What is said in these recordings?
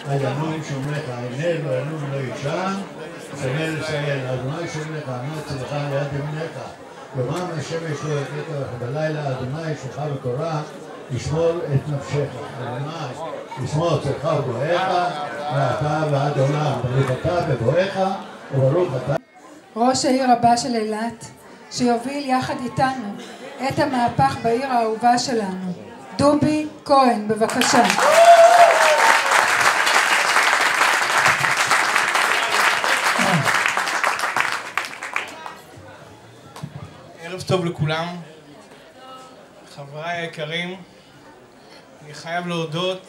הינום שומרך, הענה לא ינום לא יישן, סמל לסייל, אדוני שומרך, ענות צלחה ליד ימינך, יומם השמש לא יפתח בלילה, אדוני שלך בתורה, ישמור את נפשך, אדוני ישמור צלחה ובואך, מעתה ועד עולם, ברוך אתה בבואך וברוך אתה. ראש העיר הבא של אילת, שיוביל יחד איתנו את המהפך בעיר האהובה שלנו, דובי כהן, בבקשה. ערב טוב לכולם, חבריי היקרים. אני חייב להודות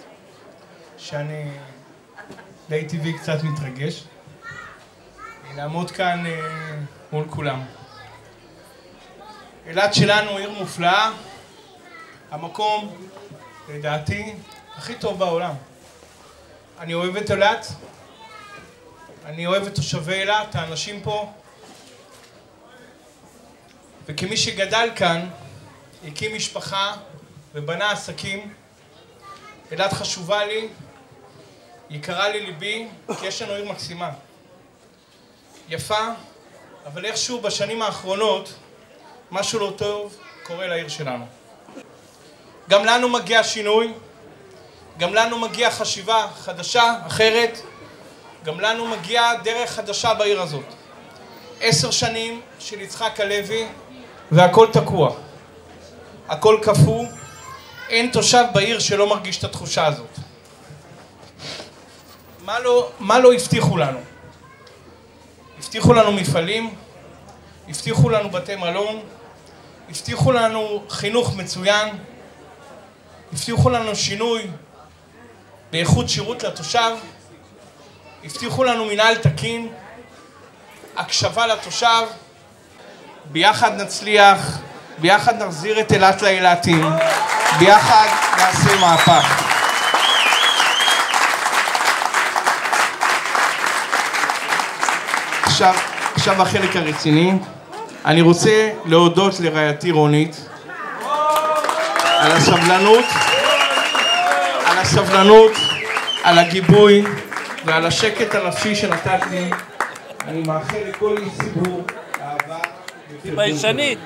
שאני די טבעי קצת מתרגש לעמוד כאן מול כולם. אילת שלנו עיר מופלאה, המקום לדעתי הכי טוב בעולם. אני אוהב את אילת, אני אוהב את תושבי אילת, האנשים פה, וכמי שגדל כאן, הקים משפחה ובנה עסקים, אילת חשובה לי, יקרה לי ליבי, כי יש לנו עיר מקסימה, יפה, אבל איכשהו בשנים האחרונות משהו לא טוב קורה לעיר שלנו. גם לנו מגיע שינוי, גם לנו מגיע חשיבה חדשה, אחרת, גם לנו מגיע דרך חדשה בעיר הזאת. 10 שנים של יצחק הלוי והכל תקוע, הכל קפוא, אין תושב בעיר שלא מרגיש את התחושה הזאת. מה לא הבטיחו לנו? הבטיחו לנו מפעלים, הבטיחו לנו בתי מלון, הבטיחו לנו חינוך מצוין, הבטיחו לנו שינוי באיכות שירות לתושב, הבטיחו לנו מנהל תקין, הקשבה לתושב. ביחד נצליח, ביחד נחזיר את אילת לאילתים, ביחד נעשה מהפך. עכשיו החלק הרציני. אני רוצה להודות לרעייתי רונית על הסבלנות, על הגיבוי ועל השקט הנפשי שנתת לי. אני מאחל לכל איש ציבור אהבה. ביישנית.